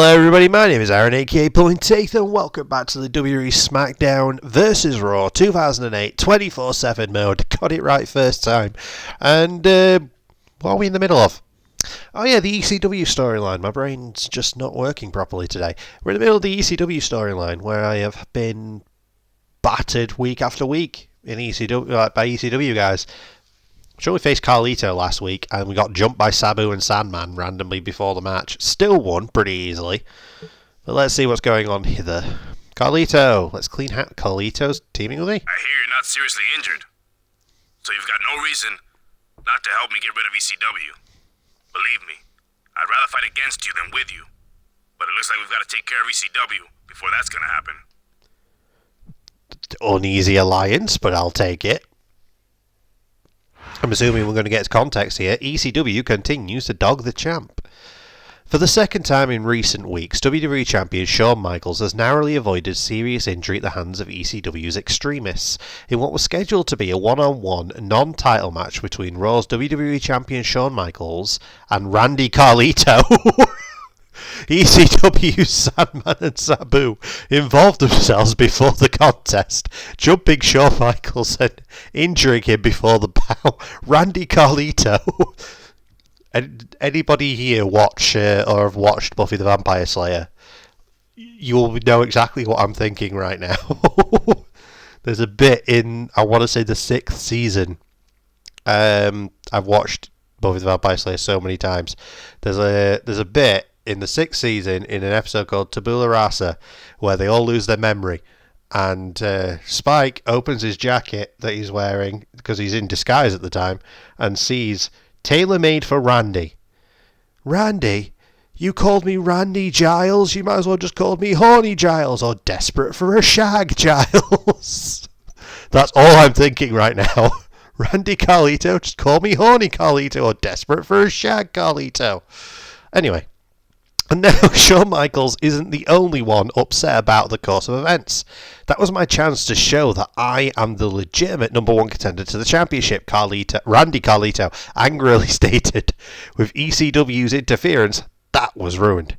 Hello everybody, my name is Aaron aka AaronPullin'Teeth and welcome back to the WWE Smackdown vs Raw 2008 24/7 mode. Got it right first time. And what are we in the middle of? Oh yeah, the ECW storyline. My brain's just not working properly today. We're in the middle of the ECW storyline where I have been battered week after week in ECW by ECW guys. Sure, we faced Carlito last week, and we got jumped by Sabu and Sandman randomly before the match. Still won pretty easily. But let's see what's going on hither. Carlito, let's clean out Carlito's teaming with me. I hear you're not seriously injured, so you've got no reason not to help me get rid of ECW. Believe me, I'd rather fight against you than with you. But it looks like we've got to take care of ECW before that's going to happen. Uneasy alliance, but I'll take it. I'm assuming we're going to get context here. ECW continues to dog the champ. For the second time in recent weeks, WWE Champion Shawn Michaels has narrowly avoided serious injury at the hands of ECW's extremists in what was scheduled to be a one-on-one, non-title match between Raw's WWE Champion Shawn Michaels and Randy Carlito. ECW's Sandman and Sabu involved themselves before the contest, jumping Shawn Michaels and injuring him before the bout. Randy Carlito. Anybody here watch or have watched Buffy the Vampire Slayer? You will know exactly what I'm thinking right now. There's a bit in, I want to say, the 6th season. I've watched Buffy the Vampire Slayer so many times. There's a bit in the 6th season in an episode called Tabula Rasa where they all lose their memory, and Spike opens his jacket that he's wearing because he's in disguise at the time and sees tailor-made for Randy. Randy? You called me Randy Giles? You might as well just call me Horny Giles or Desperate for a Shag Giles. That's all I'm thinking right now. Randy Carlito, just call me Horny Carlito or Desperate for a Shag Carlito. Anyway. And now Shawn Michaels isn't the only one upset about the course of events. That was my chance to show that I am the legitimate number one contender to the championship, Randy Carlito angrily stated. With ECW's interference, that was ruined.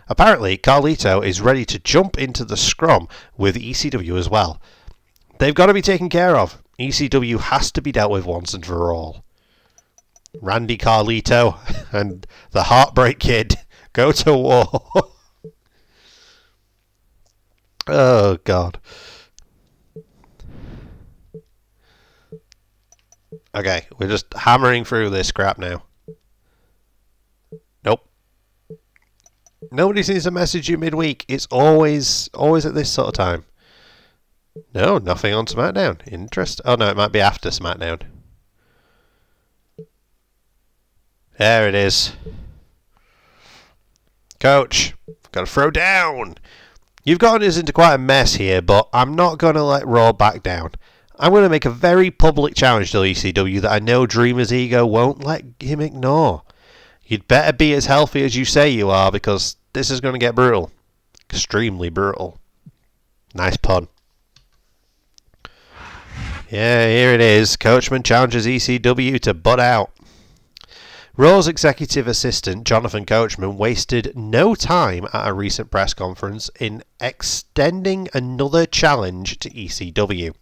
Apparently, Carlito is ready to jump into the scrum with ECW as well. They've got to be taken care of. ECW has to be dealt with once and for all. Randy Carlito and the Heartbreak Kid go to war. Oh, God. Okay, we're just hammering through this crap now. Nope. Nobody seems to message you midweek. It's always at this sort of time. No, nothing on Smackdown. Oh, no, it might be after Smackdown. There it is. Coach, got to throw down. You've gotten us into quite a mess here, but I'm not going to let Raw back down. I'm going to make a very public challenge to ECW that I know Dreamer's ego won't let him ignore. You'd better be as healthy as you say you are, because this is going to get brutal. Extremely brutal. Nice pun. Yeah, here it is. Coachman challenges ECW to butt out. Raw's executive assistant, Johnathon Coachman, wasted no time at a recent press conference in extending another challenge to ECW.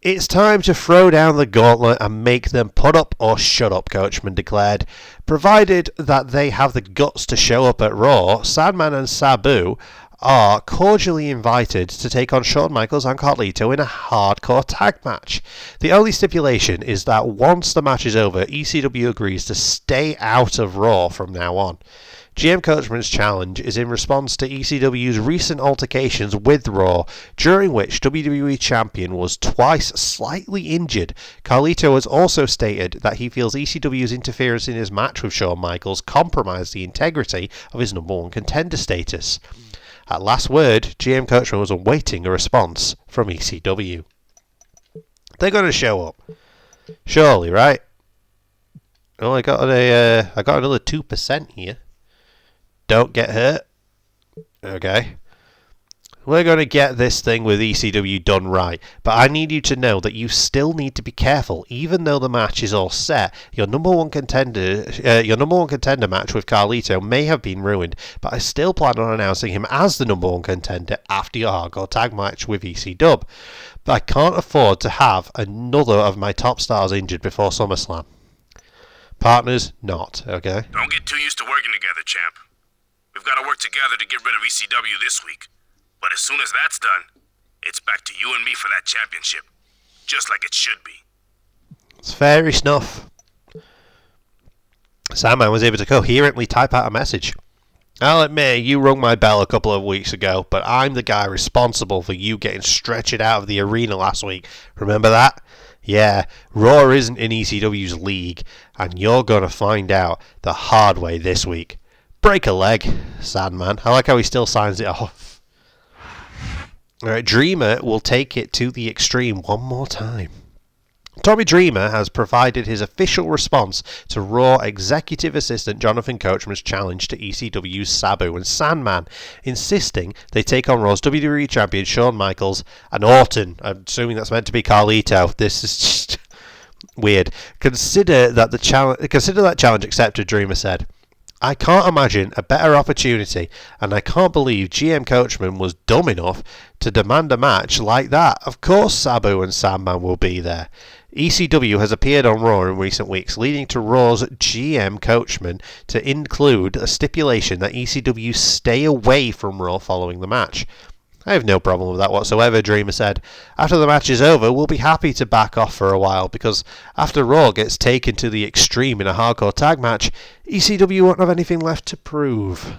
It's time to throw down the gauntlet and make them put up or shut up, Coachman declared. Provided that they have the guts to show up at Raw, Sandman and Sabu are cordially invited to take on Shawn Michaels and Carlito in a hardcore tag match. The only stipulation is that once the match is over, ECW agrees to stay out of Raw from now on. GM Coachman's challenge is in response to ECW's recent altercations with Raw, during which WWE Champion was twice slightly injured. Carlito has also stated that he feels ECW's interference in his match with Shawn Michaels compromised the integrity of his number one contender status. At last word, GM Coachman was awaiting a response from ECW. They're going to show up. Surely, right? Oh, I got another 2% here. Don't get hurt. Okay. We're going to get this thing with ECW done right, but I need you to know that you still need to be careful. Even though the match is all set, your number one contender match with Carlito may have been ruined, but I still plan on announcing him as the number one contender after your hardcore tag match with ECW. But I can't afford to have another of my top stars injured before SummerSlam. Partners, not, okay? Don't get too used to working together, champ. We've got to work together to get rid of ECW this week. But as soon as that's done, it's back to you and me for that championship. Just like it should be. It's fair enough. Sandman was able to coherently type out a message. I'll admit, you rung my bell a couple of weeks ago, but I'm the guy responsible for you getting stretched out of the arena last week. Remember that? Yeah, Raw isn't in ECW's league, and you're gonna find out the hard way this week. Break a leg, Sandman. I like how he still signs it off. Alright, Dreamer will take it to the extreme one more time. Tommy Dreamer has provided his official response to Raw Executive Assistant Johnathon Coachman's challenge to ECW's Sabu and Sandman, insisting they take on Raw's WWE Champion Shawn Michaels and Orton. I'm assuming that's meant to be Carlito. This is just weird. Consider that challenge accepted, Dreamer said. I can't imagine a better opportunity, and I can't believe GM Coachman was dumb enough to demand a match like that. Of course Sabu and Sandman will be there. ECW has appeared on Raw in recent weeks, leading to Raw's GM Coachman to include a stipulation that ECW stay away from Raw following the match. I have no problem with that whatsoever, Dreamer said. After the match is over, we'll be happy to back off for a while, because after Raw gets taken to the extreme in a hardcore tag match, ECW won't have anything left to prove.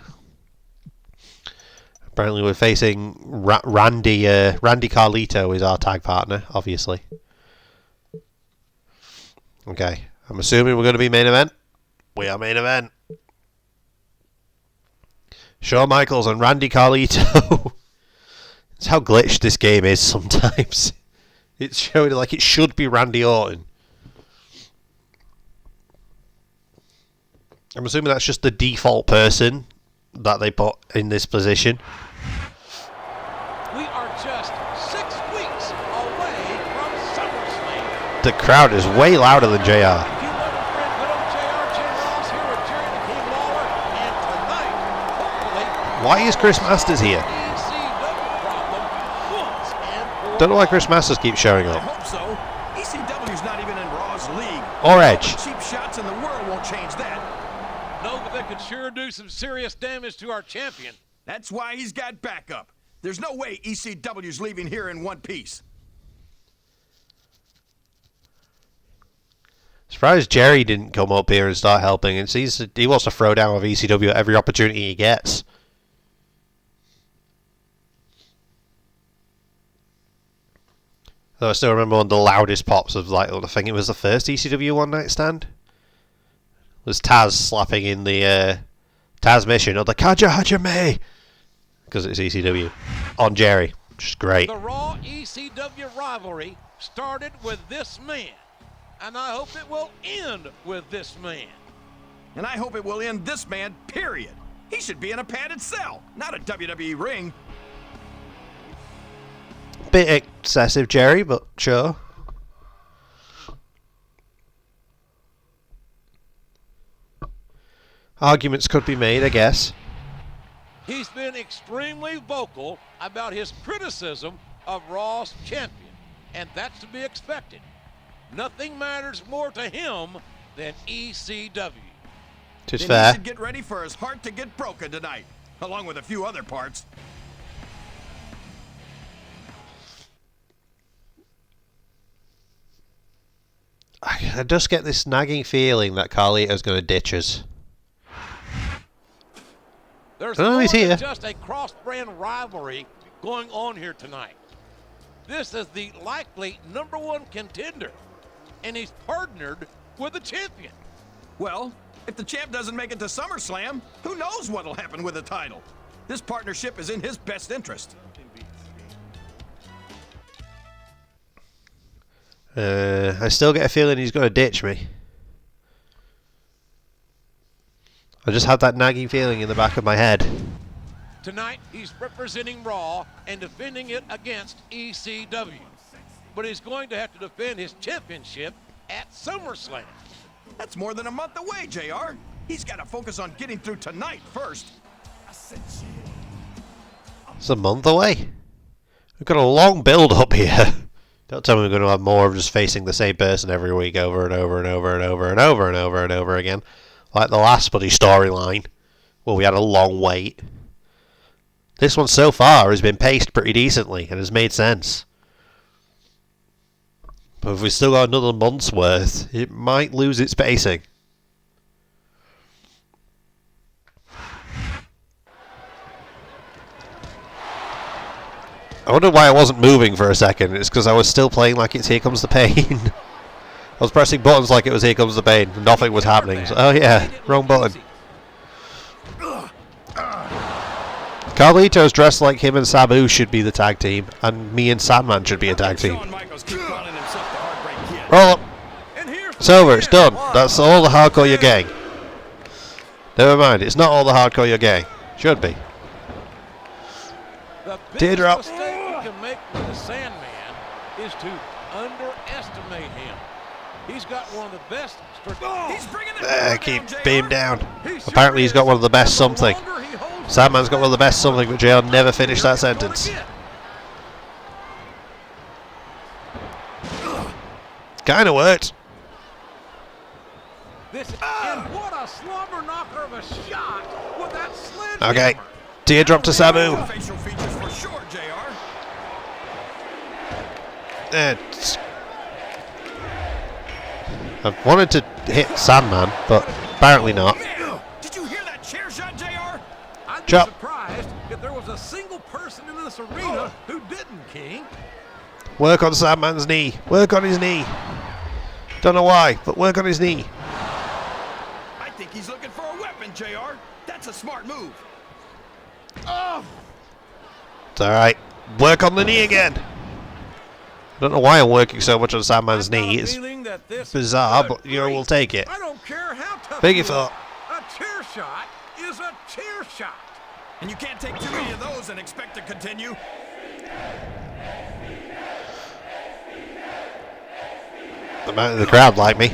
Apparently we're facing Randy Carlito is our tag partner, obviously. Okay, I'm assuming we're going to be main event. We are main event. Shawn Michaels and Randy Carlito. It's how glitched this game is sometimes. It's showing like it should be Randy Orton. I'm assuming that's just the default person that they put in this position. We are just 6 weeks away from SummerSlam. The crowd is way louder than JR. Why is Chris Masters here? Don't know why Chris Masters keeps showing up. I hope so. ECW's not even in Raw's league. Or Edge. All the cheap shots in the world won't change that. No, but they could sure do some serious damage to our champion. That's why he's got backup. There's no way ECW's leaving here in one piece. Surprised Jerry didn't come up here and start helping. He wants to throw down with ECW at every opportunity he gets. Though I still remember one of the loudest pops of, like, I think it was the first ECW One Night Stand. It was Taz slapping in the Taz mission, or the Kaja Hajime, because it's ECW, on Jerry, which is great. The Raw ECW rivalry started with this man, and I hope it will end with this man. And I hope it will end this man, period. He should be in a padded cell, not a WWE ring. Bit excessive, Jerry, but sure. Arguments could be made, I guess. He's been extremely vocal about his criticism of Raw's champion, and that's to be expected. Nothing matters more to him than ECW. Tis Then fair. he should get ready for his heart to get broken tonight, along with a few other parts. I just get this nagging feeling that Carlito's going to ditch us. There's Oh, more he's than here. just a cross-brand rivalry going on here tonight. This is the likely #1 contender, and he's partnered with the champion. Well, if the champ doesn't make it to SummerSlam, who knows what'll happen with the title? This partnership is in his best interest. I still get a feeling he's going to ditch me. I just have that nagging feeling in the back of my head. Tonight, he's representing Raw and defending it against ECW. But he's going to have to defend his championship at SummerSlam. That's more than a month away, JR. He's got to focus on getting through tonight first. It's a month away. We've got a long build up here. Don't tell me we're going to have more of just facing the same person every week over and over and over and over and over and over and over again. Like the last bloody storyline, where we had a long wait. This one so far has been paced pretty decently and has made sense. But if we've still got another month's worth, it might lose its pacing. I wonder why I wasn't moving for a second. It's because I was still playing like it's Here Comes the Pain. I was pressing buttons like it was Here Comes the Pain. And nothing was happening. So, oh yeah, wrong button. Carlito's dressed like him and Sabu should be the tag team. And me and Sandman should be a tag team. Shawn Michaels keeps calling himself the Heartbreak Kid. Roll up. It's over, it's done. That's all the hardcore you're getting. Never mind, it's not all the hardcore you're getting. Should be. The Teardrop. biggest mistake you can make with the Sandman is to underestimate him. He's got one of the best. He's bringing the Keep beam down. Apparently he's got one of the best something. Sandman's got one of the best something, but JR never finished that sentence. Kinda worked. And what a slobber knocker of a shot with that sledgehammer. Okay. Teardrop to Sabu. facial features for sure, JR. I wanted to hit Sandman, but apparently not. Did you hear that chair shot, JR? I'd be Chop. surprised if there was a single person in this arena who didn't, King. Work on Sandman's knee. Work on his knee. Don't know why, but work on his knee. I think he's looking for a weapon, JR. That's a smart move. It's alright. Work on the knee again. I don't know why I'm working so much on Sandman's knee. It's bizarre, but you know, we'll take it. I don't care how tough Figure you are. four. A chair shot is a chair shot. And you can't take too many of those and expect to continue. The crowd like me.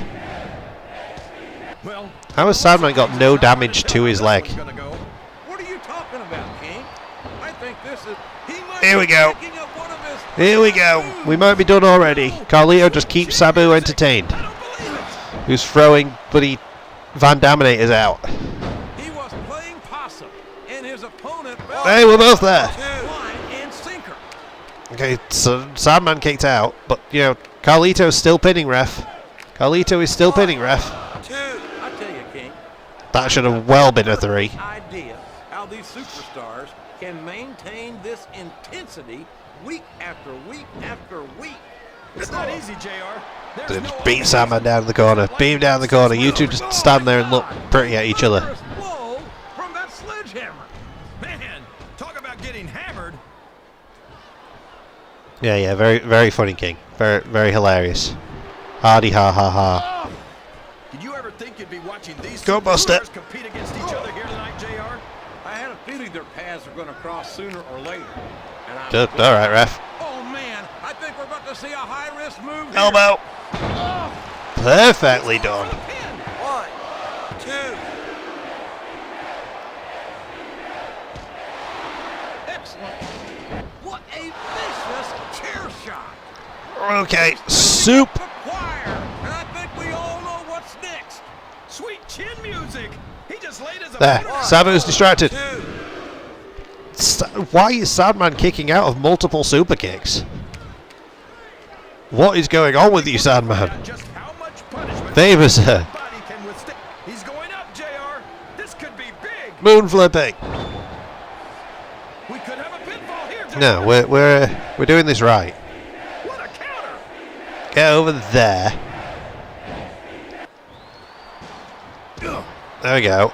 Well, How has Sandman got no damage to his leg? What are you talking about, King? I think this is. Here we go. Here we go. We might be done already. Carlito just keeps Sabu entertained. Who's throwing bloody Van Daminators out. He was playing possum, and his opponent. Hey, we're both there. Line and sinker. Okay, so Sandman kicked out, but you know, Carlito's still pinning ref. Carlito is still pinning ref. I tell you, King. That should have well been a 3. Idea how these superstars can maintain this intensity week after week after week. It's not easy, JR. Then just beat Sandman down in the corner. Beam down the corner. You two just stand there and look pretty at each other. Blow from that sledgehammer. Man, talk about getting hammered. Yeah, very, very funny, King. Very, very hilarious. Hardy ha ha ha. Did you ever think you'd be watching these Go, Buster. superstars compete against each other here tonight, JR? I had a feeling their paths are going to cross sooner or later. And I'm Good. All right, ref. Oh man, I think we're about to see a high-risk move here. Elbow. Perfectly done. 1, 2. Excellent. What a vicious chair shot. Okay, soup. The choir, and I think we all know what's next. Sweet chin music. He just laid his There, opponent. Sabu's distracted. 2. Why is Sandman kicking out of multiple super kicks? What is going on with you, Sandman? Just how much punishment Favor, sir. his body can withstand. He's going up, JR. This could be big. Moon flipping. We could have a pinfall here, JR. No, we're doing this right. What a counter. Get over there. There we go.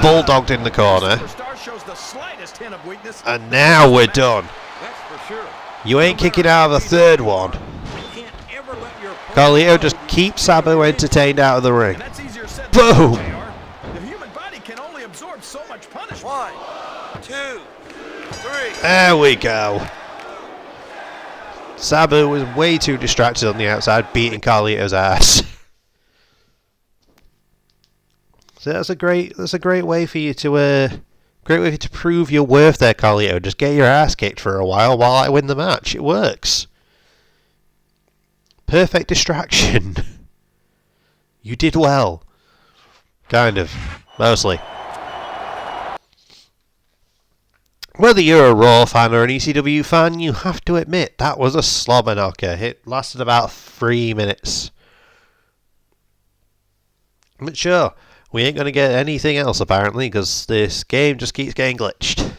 Bulldogged in the corner. Superstar shows the slightest hint of weakness. And now we're done. That's for sure. You ain't kicking out of a third one. You can't ever let your Carlito just keeps Sabu entertained out of the ring. And that's easier said Boom. than done, JR. The human body can only absorb so much punishment. 1, 2, 3. There we go. Sabu was way too distracted on the outside, beating Carlito's ass. So that's a great way for you to prove your worth there, Carlito. Just get your ass kicked for a while I win the match. It works. Perfect distraction. You did well. Kind of. Mostly. Whether you're a Raw fan or an ECW fan, you have to admit that was a slobber knocker. It lasted about 3 minutes. But sure, we ain't going to get anything else apparently, because this game just keeps getting glitched.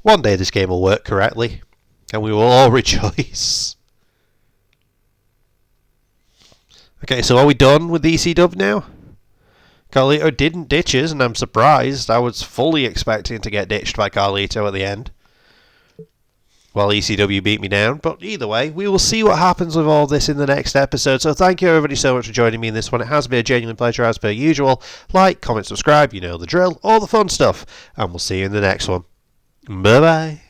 One day this game will work correctly, and we will all rejoice. Okay, so are we done with ECW now? Carlito didn't ditch us, and I'm surprised. I was fully expecting to get ditched by Carlito at the end, while ECW beat me down. But either way, we will see what happens with all this in the next episode. So thank you everybody so much for joining me in this one. It has been a genuine pleasure as per usual. Like, comment, subscribe, you know the drill, all the fun stuff. And we'll see you in the next one. Bye bye.